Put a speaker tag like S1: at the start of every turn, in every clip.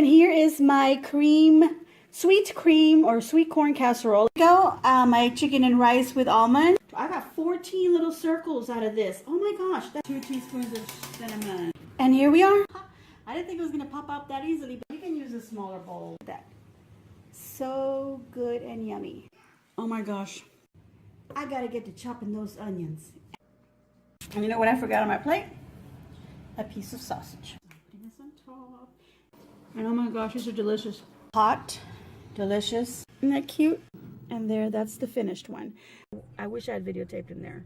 S1: and here is my sweet cream or sweet corn casserole. My chicken and rice with almond. I got 14 little circles out of this. Oh my gosh, that's 2 teaspoons of cinnamon. And here we are. I didn't think it was gonna pop up that easily, but you can use a smaller bowl. That so good and yummy. Oh my gosh, I gotta get to chopping those onions. And you know what I forgot on my plate? A piece of sausage. Putting this on top. And oh my gosh, these are delicious. Hot, delicious. Isn't that cute? And there, that's the finished one. I wish I had videotaped in there.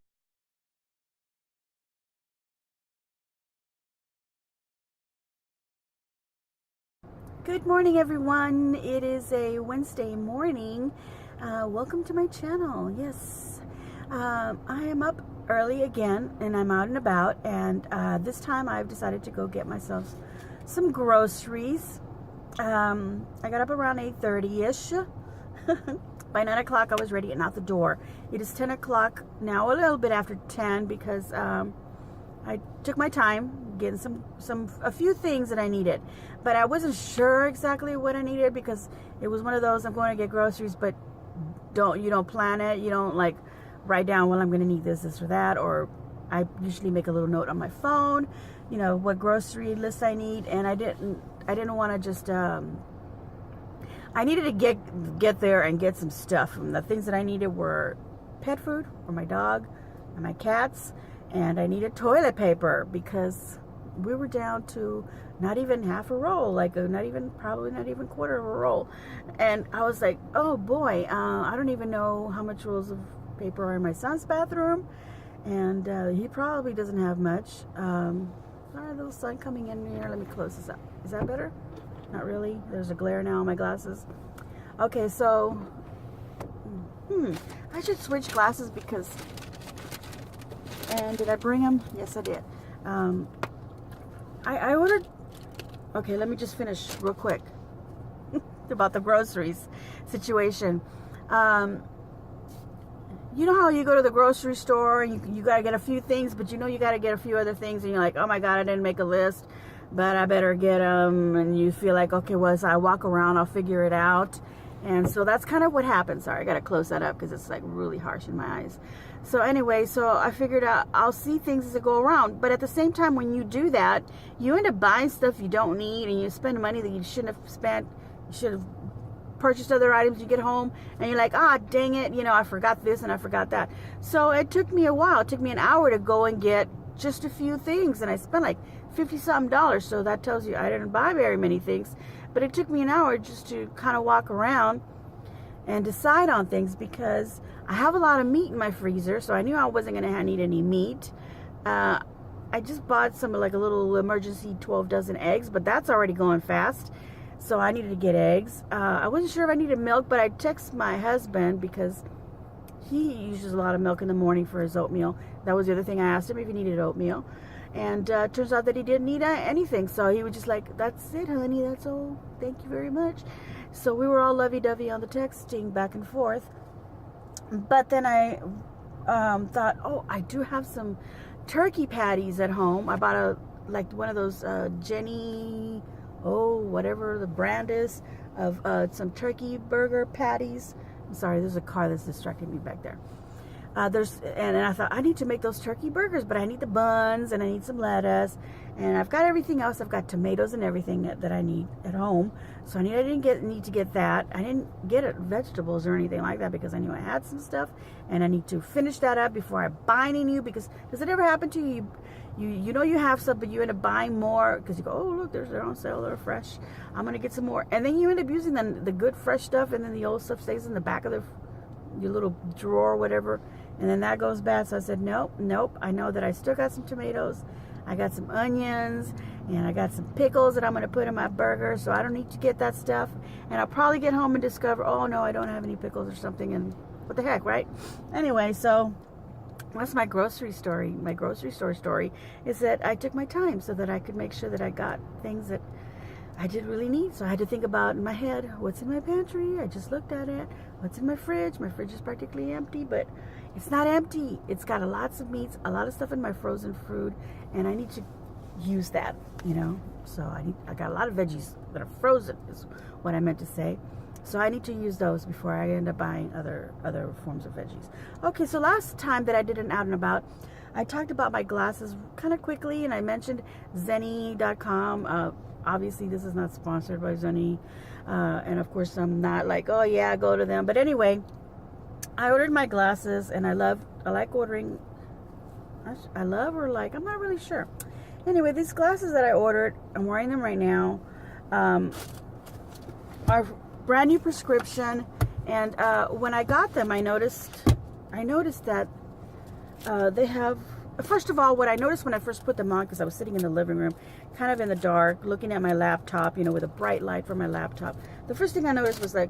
S1: Good morning, everyone. It is a Wednesday morning. Welcome to my channel. Yes, I am up early again, and I'm out and about. And this time, I've decided to go get myself some groceries. I got up around 8:30ish. By 9 o'clock, I was ready and out the door. It is 10 o'clock now, a little bit after 10, because I took my time getting a few things that I needed, but I wasn't sure exactly what I needed, because it was one of those, I'm going to get groceries, but you don't plan it. You don't like write down, well, I'm going to need this or that, or I usually make a little note on my phone, you know, what grocery list I need. And I didn't want to just I needed to get there and get some stuff. And the things that I needed were pet food for my dog and my cats, and I needed toilet paper because we were down to not even half a roll, probably not even quarter of a roll. And I was like, oh boy, I don't even know how much rolls of paper are in my son's bathroom, and he probably doesn't have much. Sorry, little sun coming in here. Let me close this up. Is that better? Not really. There's a glare now on my glasses. Okay, so I should switch glasses because. And did I bring them? Yes, I did. I ordered. Okay, let me just finish real quick about the groceries situation. You know how you go to the grocery store and you got to get a few things, but you know you got to get a few other things, and you're like, oh my God, I didn't make a list, but I better get them. And you feel like, okay, well, as I walk around, I'll figure it out. And so that's kind of what happened. Sorry, I got to close that up because it's like really harsh in my eyes. So anyway, so I figured out I'll see things as I go around. But at the same time, when you do that, you end up buying stuff you don't need, and you spend money that you shouldn't have spent. You should have purchased other items. You get home and you're like, ah, dang it, you know, I forgot this and I forgot that. So it took me a while. It took me an hour to go and get just a few things, and I spent like $50-something. So that tells you I didn't buy very many things, but it took me an hour just to kind of walk around and decide on things, because I have a lot of meat in my freezer, so I knew I wasn't going to need any meat. I just bought some like a little emergency 12 dozen eggs, but that's already going fast, so I needed to get eggs. I wasn't sure if I needed milk, but I texted my husband because he uses a lot of milk in the morning for his oatmeal. That was the other thing. I asked him if he needed oatmeal, and turns out that he didn't need anything. So he was just like, that's it, honey, that's all, thank you very much. So we were all lovey-dovey on the texting back and forth. But then I thought, oh, I do have some turkey patties at home. I bought one of those Jenny, whatever the brand is, of some turkey burger patties. I'm sorry, there's a car that's distracting me back there. And I thought, I need to make those turkey burgers, but I need the buns, and I need some lettuce, and I've got everything else. I've got tomatoes and everything that I need at home. So I didn't need to get that. I didn't get vegetables or anything like that, because I knew I had some stuff, and I need to finish that up before I buy any new. Because does it ever happen to you? You know you have some, but you end up buying more because you go, oh look, they're on sale, they're fresh. I'm gonna get some more, and then you end up using the good fresh stuff, and then the old stuff stays in the back of your little drawer or whatever, and then that goes bad. So I said, nope. I know that I still got some tomatoes, I got some onions, and I got some pickles that I'm going to put in my burger, so I don't need to get that stuff. And I'll probably get home and discover, oh no, I don't have any pickles or something, and what the heck, right? Anyway, so that's my grocery story. My grocery store story is that I took my time so that I could make sure that I got things that I did really need. So I had to think about in my head, what's in my pantry? I just looked at it. What's in my fridge? My fridge is practically empty, but it's not empty. It's got lots of meats, a lot of stuff in my frozen food, and I need to use that, So I got a lot of veggies that are frozen, is what I meant to say. So I need to use those before I end up buying other forms of veggies. Okay, so last time that I did an out and about, I talked about my glasses kind of quickly, and I mentioned Zenni.com. Obviously, this is not sponsored by Zenni, and of course, I'm not like, oh yeah, go to them. But anyway, I ordered my glasses, and I like ordering. I'm not really sure. Anyway, these glasses that I ordered, I'm wearing them right now, are brand new prescription. And when I got them, I noticed that they have, first of all, what I noticed when I first put them on, because I was sitting in the living room, kind of in the dark, looking at my laptop, with a bright light from my laptop. The first thing I noticed was like,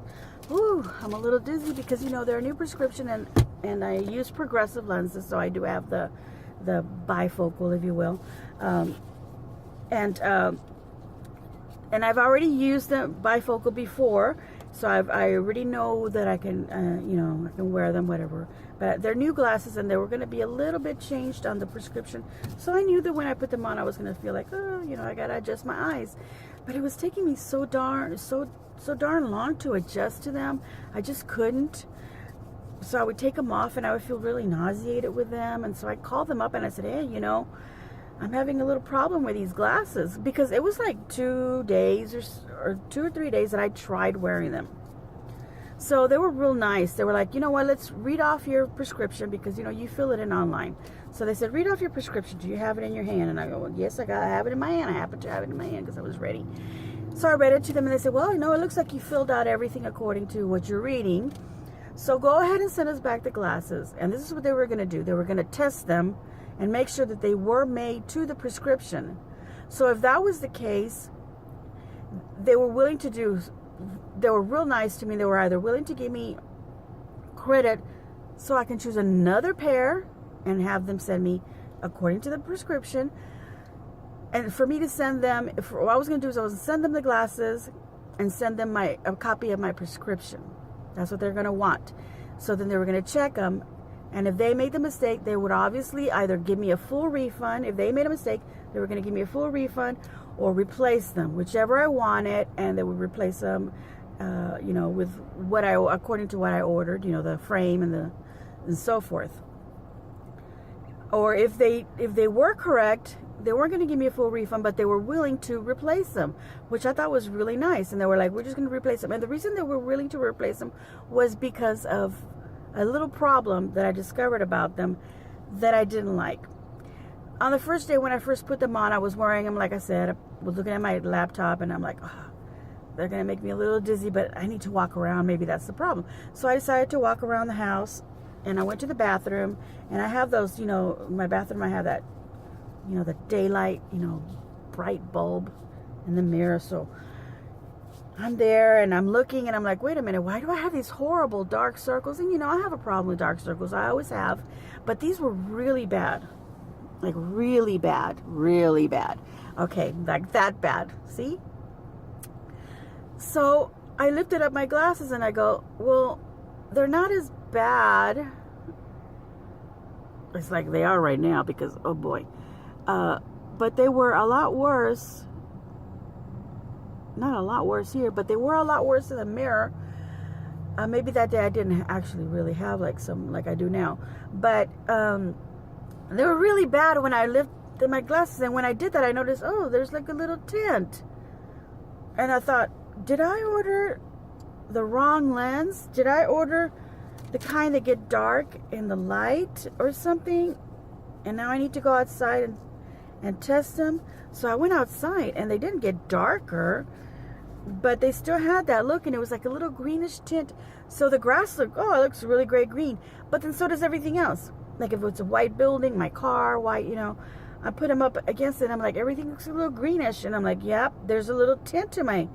S1: ooh, I'm a little dizzy, because, they're a new prescription, and I use progressive lenses, so I do have the bifocal, if you will. And I've already used the bifocal before, so I already know that I can, I can wear them, whatever. But they're new glasses, and they were going to be a little bit changed on the prescription. So I knew that when I put them on, I was going to feel like, oh, I got to adjust my eyes. But it was taking me so darn long to adjust to them. I just couldn't. So I would take them off, and I would feel really nauseated with them. And so I called them up, and I said, hey, I'm having a little problem with these glasses, because it was like 2 days or 2 or 3 days that I tried wearing them. So they were real nice. They were like, you know what, let's read off your prescription, because, you fill it in online. So they said, read off your prescription. Do you have it in your hand? And I go, well, yes, I have it in my hand. I happen to have it in my hand because I was ready. So I read it to them, and they said, well, it looks like you filled out everything according to what you're reading. So go ahead and send us back the glasses. And this is what they were going to do. They were going to test them and make sure that they were made to the prescription. So if that was the case, they were real nice to me. They were either willing to give me credit so I can choose another pair and have them send me according to the prescription. And for me to send them, what I was going to do is I was going to send them the glasses and send them a copy of my prescription. That's what they're going to want. So then they were going to check them. And if they made the mistake, they would obviously either give me a full refund. If they made a mistake, they were going to give me a full refund or replace them, whichever I wanted. And they would replace them, with according to what I ordered, the frame and so forth. Or if they were correct, they weren't going to give me a full refund, but they were willing to replace them, which I thought was really nice. And they were like, we're just going to replace them. And the reason they were willing to replace them was because of a little problem that I discovered about them that I didn't like. On the first day when I first put them on, I was wearing them, like I said, I was looking at my laptop, and I'm like, oh, they're going to make me a little dizzy, but I need to walk around. Maybe that's the problem. So I decided to walk around the house, and I went to the bathroom, and I have those, in my bathroom I have that, the daylight, bright bulb in the mirror. So I'm there, and I'm looking, and I'm like, wait a minute, why do I have these horrible dark circles? And I have a problem with dark circles. I always have. But these were really bad. Like really bad. Really bad. Okay, like that bad. See? So I lifted up my glasses, and I go, well, they're not as bad. It's like they are right now, because, oh boy. But they were a lot worse. Not a lot worse here, but they were a lot worse in the mirror. Maybe that day I didn't actually really have like I do now. But they were really bad when I lifted my glasses. And when I did that, I noticed, oh, there's like a little tint. And I thought, did I order the wrong lens? Did I order the kind that get dark in the light or something? And now I need to go outside and test them. So I went outside, and they didn't get darker, but they still had that look, and it was like a little greenish tint. So the grass looked, oh, it looks really great green. But then so does everything else. Like if it's a white building, my car, white, I put them up against it, and I'm like, everything looks a little greenish. And I'm like, yep, there's a little tint to my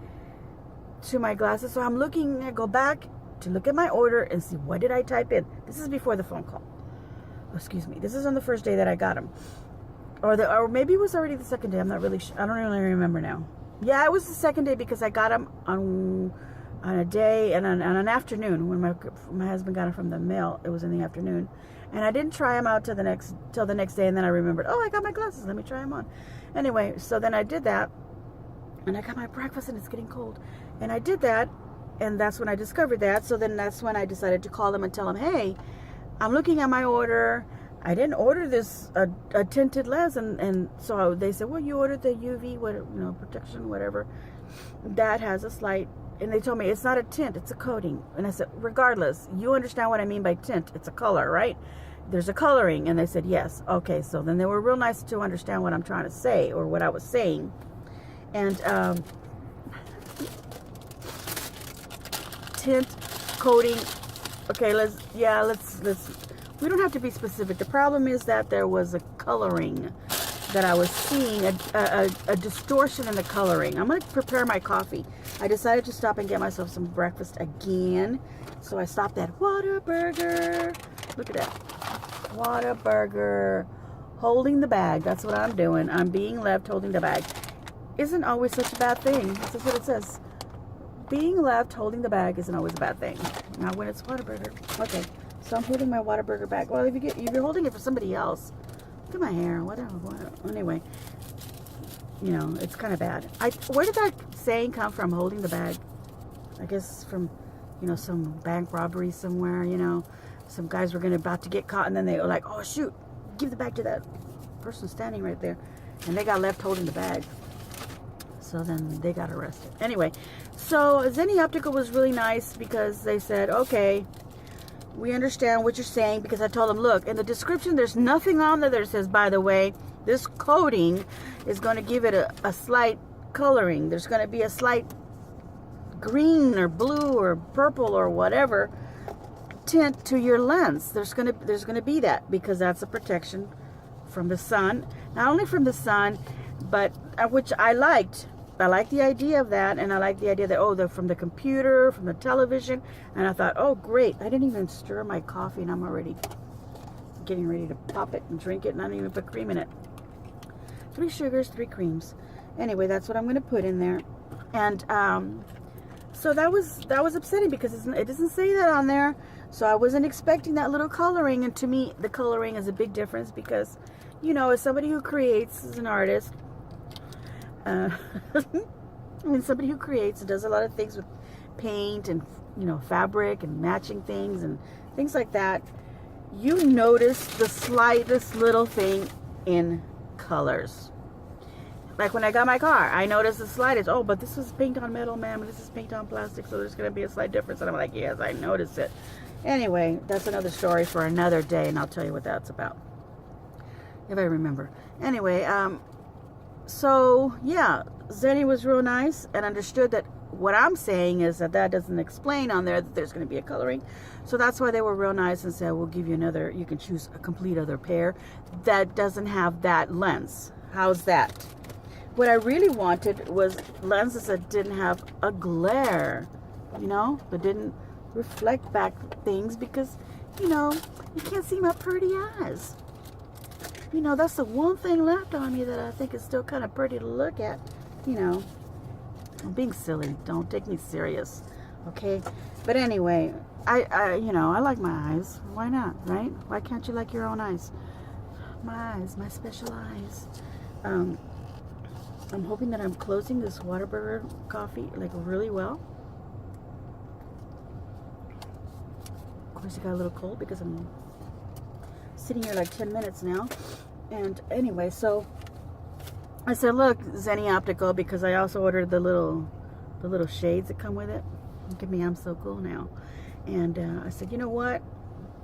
S1: glasses. So I'm looking, I go back to look at my order and see, what did I type in? This is before the phone call. Oh, excuse me. This is on the first day that I got them. Or maybe it was already the second day. I'm not really sure. I don't really remember now. Yeah, it was the second day, because I got them on a day and on an afternoon when my husband got them from the mail. It was in the afternoon, And I didn't try them out till the next day, and then I remembered, oh, I got my glasses, let me try them on. Anyway, so then I did that, and I got my breakfast, and it's getting cold. And I did that, and that's when I discovered that. So then that's when I decided to call them and tell them, hey, I'm looking at my order. I didn't order this a tinted lens, and so they said, well, you ordered the UV, protection, whatever. That has a slight, and they told me it's not a tint, it's a coating. And I said, regardless, you understand what I mean by tint? It's a color, right? There's a coloring. And they said, yes. Okay, so then they were real nice to understand what I'm trying to say, or what I was saying. And tint, coating. Okay, let's. We don't have to be specific. The problem is that there was a coloring that I was seeing, a distortion in the coloring. I'm going to prepare my coffee. I decided to stop and get myself some breakfast again. So I stopped at Whataburger. Look at that. Whataburger. Holding the bag. That's what I'm doing. I'm being left holding the bag. Isn't always such a bad thing. That's what it says. Being left holding the bag isn't always a bad thing. Not when it's Whataburger. Okay. So I'm holding my Whataburger bag. Well, if you're holding it for somebody else, look at my hair. Whatever. Anyway, it's kind of bad. Where did that saying come from? Holding the bag. I guess from, some bank robbery somewhere. Some guys were about to get caught, and then they were like, "Oh shoot, give the bag to that person standing right there," and they got left holding the bag. So then they got arrested. Anyway, so Zenny Optical was really nice because they said, okay, we understand what you're saying, because I told them, look, in the description, there's nothing on there that says, by the way, this coating is going to give it a slight coloring. There's going to be a slight green or blue or purple or whatever tint to your lens. There's going to be that, because that's a protection from the sun. Not only from the sun, but which I liked. I like the idea of that, and I like the idea that, they're from the computer, from the television, and I thought, oh, great. I didn't even stir my coffee, and I'm already getting ready to pop it and drink it, and I didn't even put cream in it. 3 sugars, 3 creams. Anyway, that's what I'm going to put in there. And so that was upsetting, because it doesn't say that on there, so I wasn't expecting that little coloring, and to me, the coloring is a big difference, because, as somebody who creates, as an artist, somebody who creates and does a lot of things with paint and fabric and matching things and things like that, you notice the slightest little thing in colors. Like when I got my car, I noticed the slightest, but this is paint on metal, ma'am, this is paint on plastic, so there's going to be a slight difference. And I'm like, yes, I noticed it. Anyway, that's another story for another day, and I'll tell you what that's about, if I remember. Anyway, so, yeah, Zenny was real nice and understood that what I'm saying is that doesn't explain on there that there's going to be a coloring. So that's why they were real nice and said, we'll give you you can choose a complete other pair that doesn't have that lens. How's that? What I really wanted was lenses that didn't have a glare, that didn't reflect back things, because, you can't see my pretty eyes. That's the one thing left on me that I think is still kind of pretty to look at. I'm being silly. Don't take me serious, okay? But anyway, I like my eyes. Why not, right? Why can't you like your own eyes? My eyes, my special eyes. I'm hoping that I'm closing this Whataburger coffee really well. Of course, it got a little cold because I'm sitting here 10 minutes now. And anyway, so I said, look, Zenny Optical, because I also ordered the little shades that come with it. Look at me, I'm so cool now. And I said, you know what,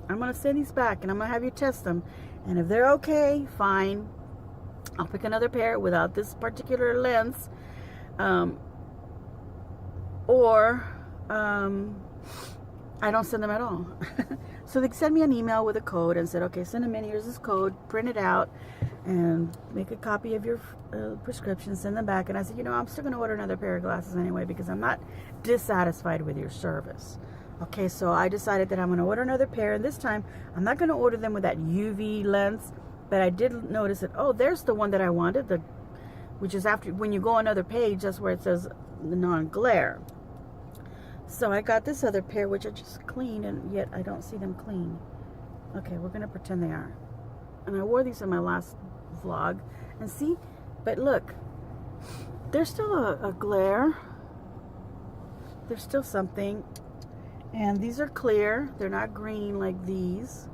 S1: I'm gonna send these back, and I'm gonna have you test them, and if they're okay, fine, I'll pick another pair without this particular lens, or I don't send them at all. So they sent me an email with a code and said, okay, send them in, here's this code, print it out, and make a copy of your prescription, send them back. And I said, I'm still going to order another pair of glasses anyway, because I'm not dissatisfied with your service. Okay, so I decided that I'm going to order another pair, and this time I'm not going to order them with that UV lens, but I did notice that, there's the one that I wanted, which is after, when you go on another page, that's where it says the non-glare. So I got this other pair, which I just cleaned, and yet I don't see them clean. Okay, we're gonna pretend they are. And I wore these in my last vlog. And see, but look, there's still a glare. There's still something. And these are clear. They're not green like these.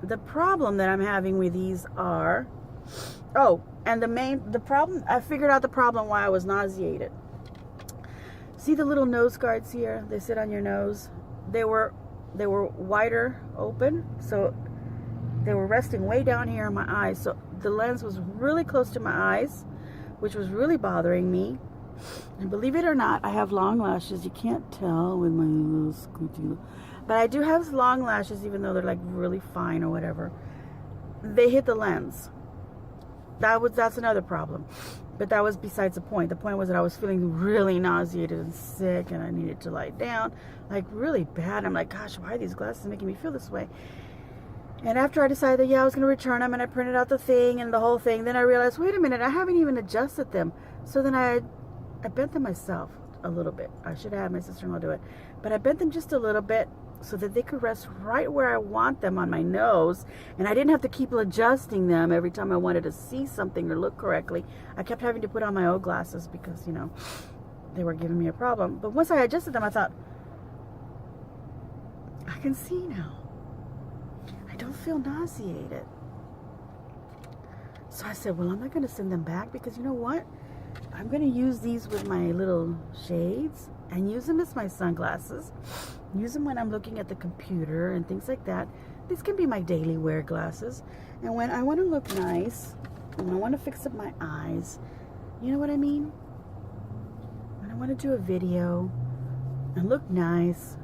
S1: The problem that I'm having with these are, oh, and the problem, I figured out the problem why I was nauseated. See the little nose guards here? They sit on your nose. They were wider open, so they were resting way down here in my eyes. So the lens was really close to my eyes, which was really bothering me. And believe it or not, I have long lashes. You can't tell with my little squinty, but I do have long lashes, even though they're like really fine or whatever. They hit the lens. That's another problem. But that was besides the point. The point was that I was feeling really nauseated and sick, and I needed to lie down, like really bad. I'm like, gosh, why are these glasses making me feel this way? And after I decided that, yeah, I was going to return them, and I printed out the thing and the whole thing, then I realized, wait a minute, I haven't even adjusted them. So then I bent them myself a little bit. I should have had my sister-in-law do it. But I bent them just a little bit so that they could rest right where I want them on my nose. And I didn't have to keep adjusting them every time I wanted to see something or look correctly. I kept having to put on my old glasses because, you know, they were giving me a problem. But once I adjusted them, I thought, I can see now. I don't feel nauseated. So I said, well, I'm not going to send them back because you know what? I'm going to use these with my little shades and use them as my sunglasses. Use them when I'm looking at the computer and things like that. These can be my daily wear glasses. And when I want to look nice, when I want to fix up my eyes, you know what I mean? When I want to do a video and look nice,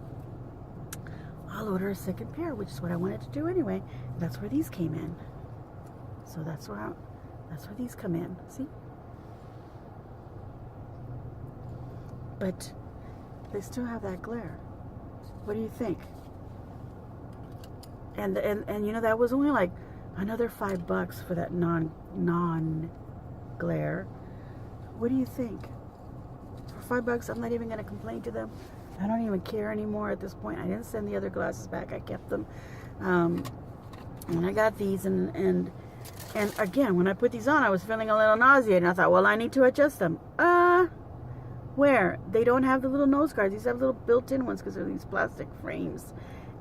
S1: I'll order a second pair, which is what I wanted to do anyway. That's where these came in. So that's where these come in. See? But they still have that glare. What do you think? And you know, that was only like another $5 for that non glare. What do you think? For $5, I'm not even going to complain to them. I don't even care anymore at this point. I didn't send the other glasses back. I kept them. And I got these, and again, when I put these on, I was feeling a little nauseated. And I thought, well, I need to adjust them. Where? They don't have the little nose guards. These have little built-in ones because they're these plastic frames.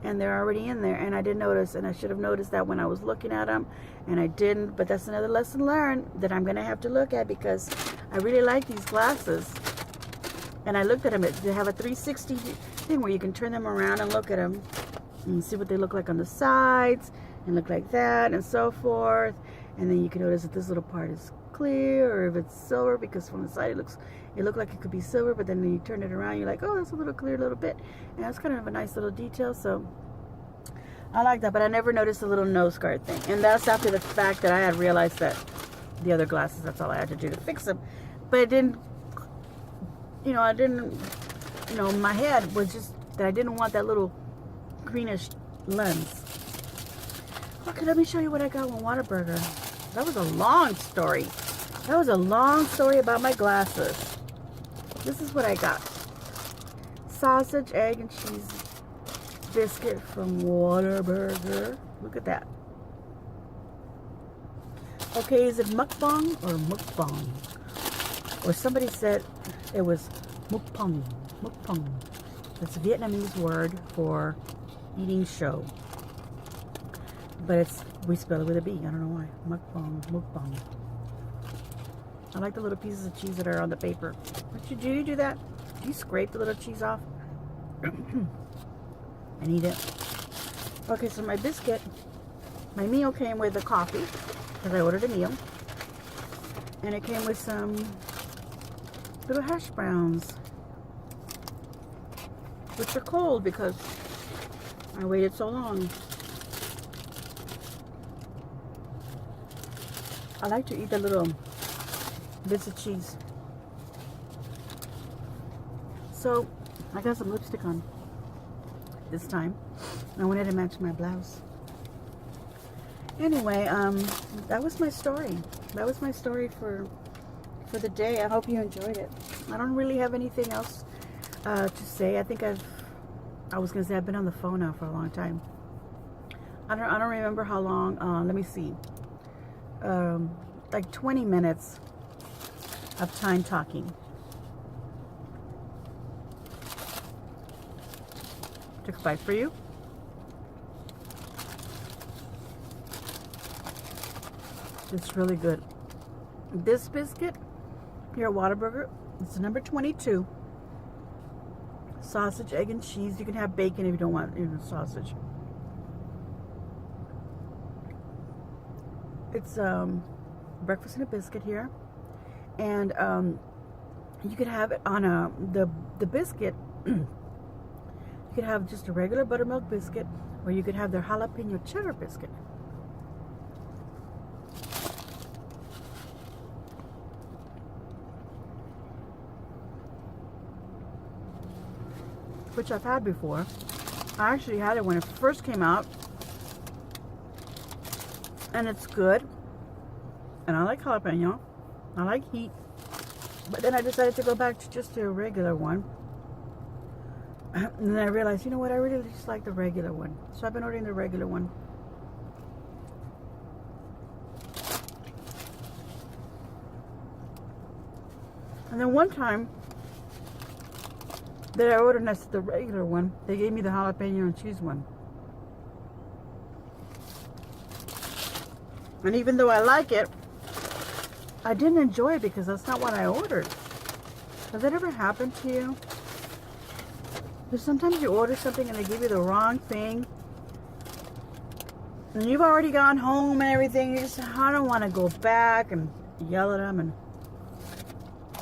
S1: And they're already in there. And I didn't notice. And I should have noticed that when I was looking at them. And I didn't. But that's another lesson learned that I'm going to have to look at because I really like these glasses. And I looked at them. They have a 360 thing where you can turn them around and look at them. And see what they look like on the sides. And look like that. And so forth. And then you can notice that this little part is clear, or if it's silver, because from the side it looked like it could be silver, but then when you turn it around, you're like, oh, that's a little clear little bit. And that's kind of a nice little detail, so I like that. But I never noticed the little nose guard thing, and that's after the fact that I had realized that the other glasses, that's all I had to do to fix them. But it didn't, you know, my head was just that I didn't want that little greenish lens. Okay, let me show you what I got with Whataburger. That was a long story. That was a long story about my glasses. This is what I got. Sausage, egg, and cheese biscuit from Whataburger. Look at that. Okay, is it mukbang or mukbang? Or somebody said it was mukbang. Mukbang. That's a Vietnamese word for eating show. But we spell it with a B. I don't know why. Mukbang, mukbang. I like the little pieces of cheese that are on the paper. Do you do that? Do you scrape the little cheese off? And eat it. Okay, so my meal came with a coffee, because I ordered a meal. And it came with some little hash browns, which are cold because I waited so long. I like to eat the little bits of cheese. So I got some lipstick on this time. I wanted to match my blouse. Anyway, that was my story. That was my story for the day. I hope you enjoyed it. I don't really have anything else to say. I think I was gonna say I've been on the phone now for a long time. I don't remember how long. Let me see. Like 20 minutes of time talking. Took a bite for you. It's really good. This biscuit here at Whataburger, it's number 22. Sausage, egg, and cheese. You can have bacon if you don't want sausage. It's breakfast and a biscuit here, and you could have it on the biscuit. You could have just a regular buttermilk biscuit, or you could have their jalapeno cheddar biscuit. Which I've had before. I actually had it when it first came out, and it's good. And I like jalapeno. I like heat. But then I decided to go back to just a regular one. And then I realized, you know what, I really just like the regular one. So I've been ordering the regular one. And then one time that I ordered the regular one, they gave me the jalapeno and cheese one. And even though I like it, I didn't enjoy it because that's not what I ordered. Has that ever happened to you? There's sometimes you order something and they give you the wrong thing. And you've already gone home and everything. You just, I don't want to go back and yell at them and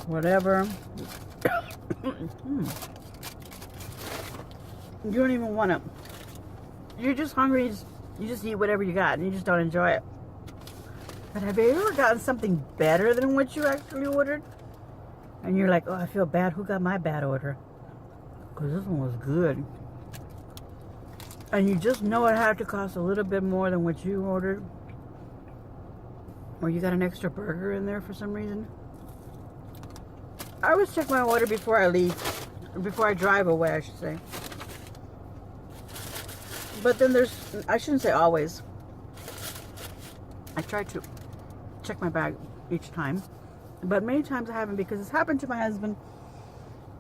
S1: whatever. You don't even want to. You're just hungry. You just eat whatever you got and you just don't enjoy it. But have you ever gotten something better than what you actually ordered? And you're like, oh, I feel bad. Who got my bad order? Because this one was good. And you just know it had to cost a little bit more than what you ordered. Or you got an extra burger in there for some reason. I always check my order before I leave. Before I drive away, I should say. But then I shouldn't say always. I try to check my bag each time. But many times I haven't, because it's happened to my husband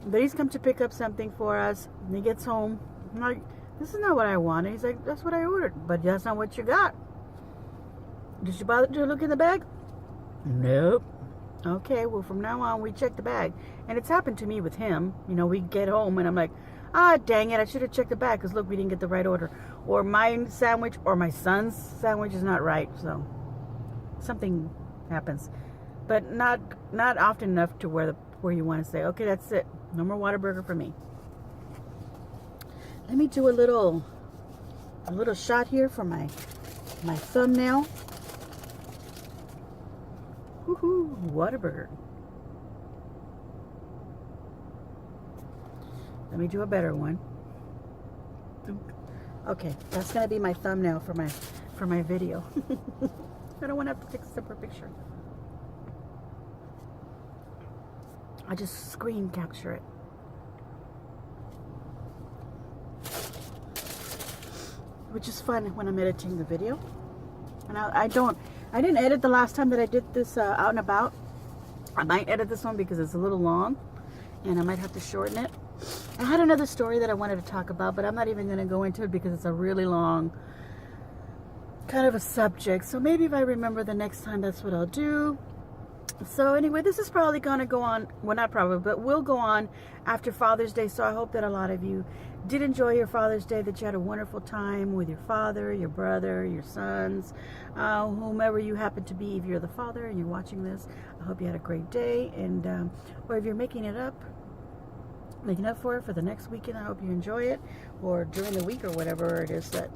S1: that he's come to pick up something for us. And he gets home. I'm like, this is not what I wanted. He's like, that's what I ordered. But that's not what you got. Did you bother to look in the bag? Nope. Okay, well, from now on, we check the bag. And it's happened to me with him. You know, we get home and I'm like, ah, dang it, I should have checked the bag because look, we didn't get the right order. Or my sandwich or my son's sandwich is not right. So something happens. But not often enough to where you want to say, okay, that's it. No more Whataburger for me. Let me do a little shot here for my thumbnail. Woohoo, Whataburger. Let me do a better one. Okay, that's gonna be my thumbnail for my video. I don't want to have to take a separate picture. I just screen capture it. Which is fun when I'm editing the video. And I didn't edit the last time that I did this out and about. I might edit this one because it's a little long and I might have to shorten it. I had another story that I wanted to talk about, but I'm not even going to go into it because it's a really long kind of a subject. So maybe if I remember the next time, that's what I'll do. So anyway, this is probably going to go on, well, not probably, but will go on after Father's Day. So I hope that a lot of you did enjoy your Father's Day, that you had a wonderful time with your father, your brother, your sons, whomever you happen to be. If you're the father and you're watching this, I hope you had a great day. And or if you're making up for it for the next weekend, I hope you enjoy it, or during the week or whatever it is that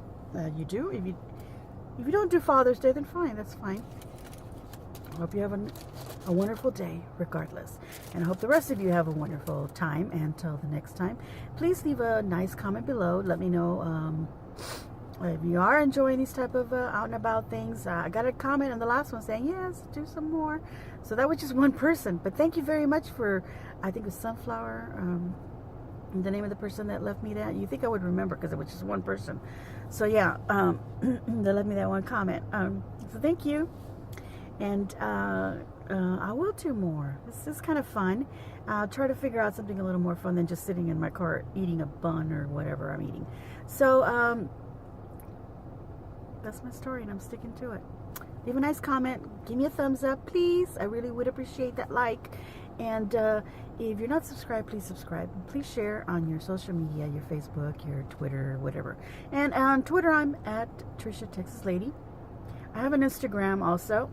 S1: you do. If you don't do Father's Day, then fine, that's fine. I hope you have a wonderful day regardless, and I hope the rest of you have a wonderful time. Until the next time, please leave a nice comment below. Let me know if you are enjoying these type of out and about things. I got a comment on the last one saying yes, do some more. So that was just one person, but thank you very much for, I think it was sunflower the name of the person that left me that. You think I would remember because it was just one person. So yeah, they left me that one comment. So thank you. And I will do more. This is kind of fun. I'll try to figure out something a little more fun than just sitting in my car eating a bun or whatever I'm eating. So that's my story, and I'm sticking to it. Leave a nice comment. Give me a thumbs up, please. I really would appreciate that like. And if you're not subscribed, please subscribe. Please share on your social media, your Facebook, your Twitter, whatever. And on Twitter, I'm at Trisha Texas Lady. I have an Instagram also,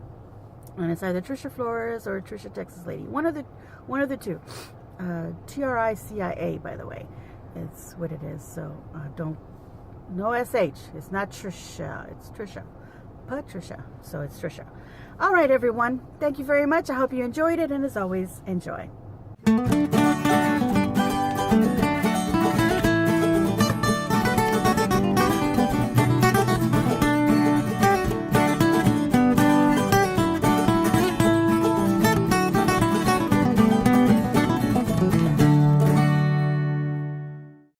S1: and it's either Trisha Flores or Trisha Texas Lady. One of the two. TRICIA, by the way. It's what it is. So no SH. It's not Trisha. It's Trisha. Patricia. So it's Trisha. All right, everyone. Thank you very much. I hope you enjoyed it, and as always, enjoy.